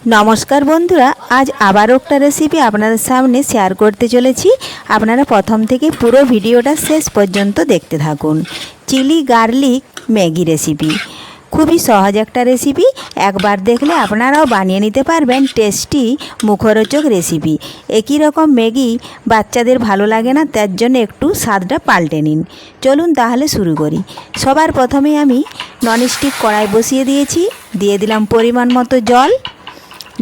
नमस्कार बंधुरा आज आबारो एक रेसिपि आपनादेर सामने शेयर करते चलेछि। आपनारा प्रथम थेके पुरो भिडियोटा शेष पर्यन्त देखते थाकुन। चिली गार्लिक मैगी रेसिपि खूबই সহজ একটা রেসিপি। একবার দেখলে আপনারাও বানিয়ে নিতে পারবেন টেস্টি মুখরোচক রেসিপি। একই রকম ম্যাগি বাচ্চাদের ভালো লাগে না, তার জন্য একটু স্বাদটা পাল্টে নিন। চলুন তাহলে শুরু করি। সবার প্রথমে আমি ননস্টিক কড়াই বসিয়ে দিয়েছি, দিয়ে দিলাম পরিমাণ মতো জল।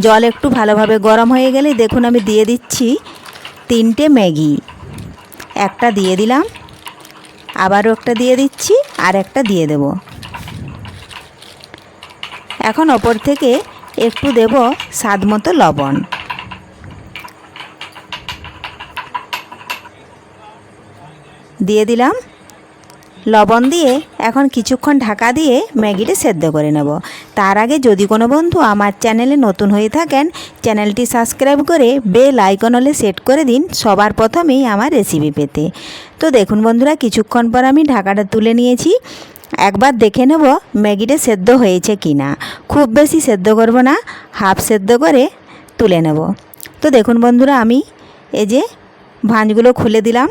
জল একটু ভালোভাবে গরম হয়ে গেলে দেখুন আমি দিয়ে দিচ্ছি 3টে ম্যাগি। একটা দিয়ে দিলাম, আবারও একটা দিয়ে দিচ্ছি, আর একটা দিয়ে দেব। এখন ওপর থেকে একটু দেব স্বাদ মতো লবণ। দিয়ে দিলাম লবণ দিয়ে এখন কিছুক্ষণ ঢাকা দিয়ে ম্যাগিটা সেদ্ধ করে নেব। তার আগে যদি কোনো বন্ধু আমার চ্যানেলে নতুন হয়ে থাকেন, চ্যানেলটি সাবস্ক্রাইব করে বেল আইকন হলে সেট করে দিন সবার প্রথমেই আমার রেসিপি পেতে। তো দেখুন বন্ধুরা, কিছুক্ষণ পর আমি ঢাকাটা তুলে নিয়েছি। একবার দেখে নেব ম্যাগিটা সেদ্ধ হয়েছে কি না। খুব বেশি সেদ্ধ করব না, হাফ সেদ্ধ করে তুলে নেব। তো দেখুন বন্ধুরা, আমি এই যে ভাঁজগুলো খুলে দিলাম।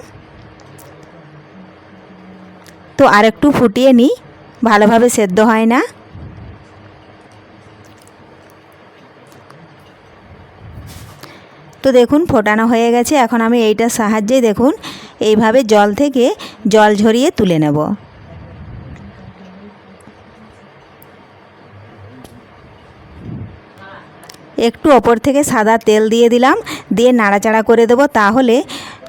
তো আরেকটু ফুটিয়ে নিই, ভালোভাবে সেদ্ধ হয় না। তো দেখুন ফোটানো হয়ে গেছে। এখন আমি এইটার সাহায্যে দেখুন এইভাবে জল থেকে জল ঝরিয়ে তুলে নেব। একটু ওপর থেকে সাদা তেল দিয়ে দিলাম, দিয়ে নাড়াচাড়া করে দেব। তাহলে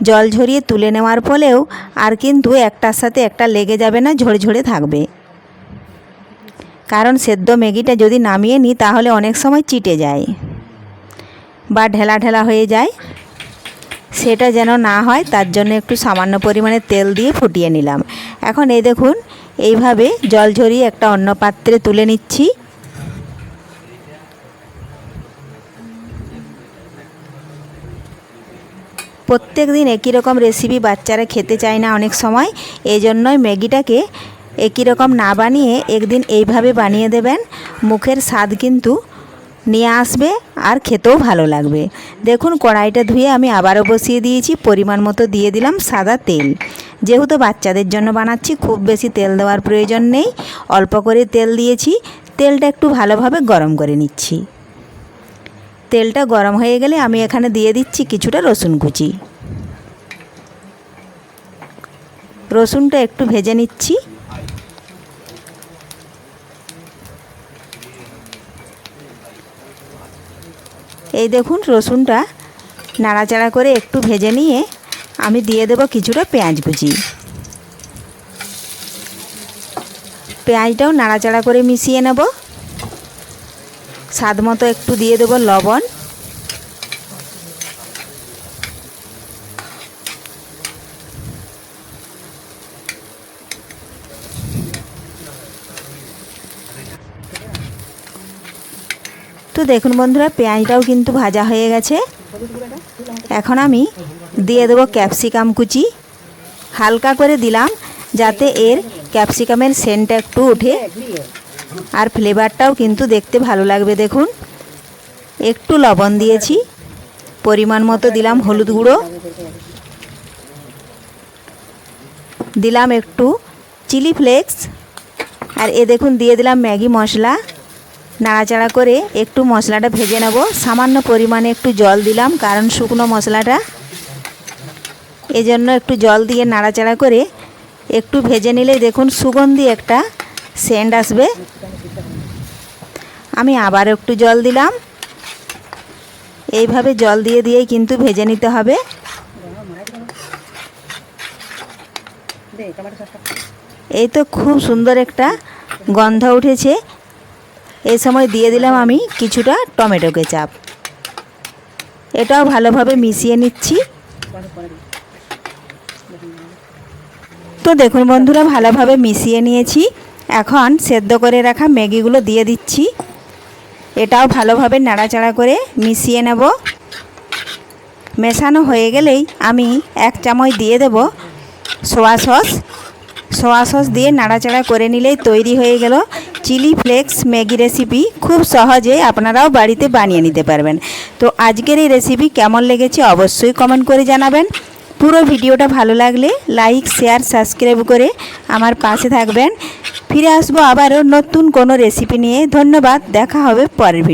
জল ঝরিয়ে তুলে নেওয়ার ফলেও আর কিন্তু একটার সাথে একটা লেগে যাবে না, ঝরঝরে থাকবে। কারণ সেদ্ধ ম্যাগিটা যদি নামিয়ে নিই তাহলে অনেক সময় চিটে যায় বা ঢেলা ঢেলা হয়ে যায়, সেটা যেন না হয় তার জন্য একটু সামান্য পরিমাণে তেল দিয়ে ফুটিয়ে নিলাম। এখন এই দেখুন এইভাবে জল ঝরিয়ে একটা অন্য পাত্রে তুলে নিচ্ছি। প্রত্যেক দিন একই রকম রেসিপি বাচ্চারা খেতে চায় না অনেক সময়, এই জন্যই ম্যাগিটাকে একই রকম না বানিয়ে একদিন এইভাবে বানিয়ে দেবেন। মুখের স্বাদ কিন্তু নিয়ে আসবে আর খেতেও ভালো লাগবে। দেখুন কড়াইটা ধুয়ে আমি আবারও বসিয়ে দিয়েছি। পরিমাণ মতো দিয়ে দিলাম সাদা তেল। যেহেতু বাচ্চাদের জন্য বানাচ্ছি খুব বেশি তেল দেওয়ার প্রয়োজন নেই, অল্প করে তেল দিয়েছি। তেলটা একটু ভালোভাবে গরম করে নিচ্ছি। তেলটা গরম হয়ে গেলে আমি এখানে দিয়ে দিচ্ছি কিছুটা রসুন কুচি। রসুনটা একটু ভেজে নিচ্ছি। এই দেখুন রসুনটা নাড়াচাড়া করে একটু ভেজে নিয়ে আমি দিয়ে দেব কিছুটা পেঁয়াজ কুচি। পেঁয়াজটাও নাড়াচাড়া করে মিশিয়ে নেব। স্বাদ মতো একটু দিয়ে দেব লবণ। তো দেখুন বন্ধুরা, পেঁয়াজটাও কিন্তু ভাজা হয়ে গেছে। এখন আমি দিয়ে দেব ক্যাপসিকাম কুচি। হালকা করে দিলাম যাতে এর ক্যাপসিকামের সেন্টটা একটু ওঠে আর ফ্লেভারটাও কিন্তু দেখতে ভালো লাগবে। দেখুন একটু লবণ দিয়েছি, পরিমাণ মতো দিলাম হলুদ গুঁড়ো, দিলাম একটু চিলি ফ্লেক্স, আর এ দেখুন দিয়ে দিলাম ম্যাগি মশলা। নাড়াচাড়া করে একটু মশলাটা ভেজে নেব। সামান্য পরিমাণে একটু জল দিলাম, কারণ শুকনো মশলাটা, এজন্য একটু জল দিয়ে নাড়াচাড়া করে একটু ভেজে নিলে দেখুন সুগন্ধি একটা সেন্ট আসবে। আমি আবার একটু জল দিলাম। এইভাবে জল দিয়ে দিয়েই কিন্তু ভেজে নিতে হবে। এই তো খুব সুন্দর একটা গন্ধ উঠেছে। এই সময় দিয়ে দিলাম আমি কিছুটা টমেটো কেচাপ। এটাও ভালোভাবে মিশিয়ে নিচ্ছি। তো দেখুন বন্ধুরা, ভালোভাবে মিশিয়ে নিয়েছি। এখন সেদ্ধ করে রাখা ম্যাগিগুলো দিয়ে দিচ্ছি। এটাও ভালোভাবে নাড়াচাড়া করে মিশিয়ে নেব। মেশানো হয়ে গেলেই আমি 1 চামচ দিয়ে দেব সোয়া সস। সোয়া সস দিয়ে নাড়াচাড়া করে নিলেই তৈরি হয়ে গেল চিলি ফ্লেক্স ম্যাগি রেসিপি খুব সহজে আপনারাও বাড়িতে বানিয়ে নিতে পারবেন। তো আজকের এই রেসিপি কেমন লেগেছে অবশ্যই কমেন্ট করে জানাবেন। পুরো ভিডিওটা ভালো লাগলে লাইক শেয়ার সাবস্ক্রাইব করে আমার পাশে থাকবেন। ফিরে আসবো আবারও নতুন কোনো রেসিপি নিয়ে। ধন্যবাদ, দেখা হবে পরের ভিডিও।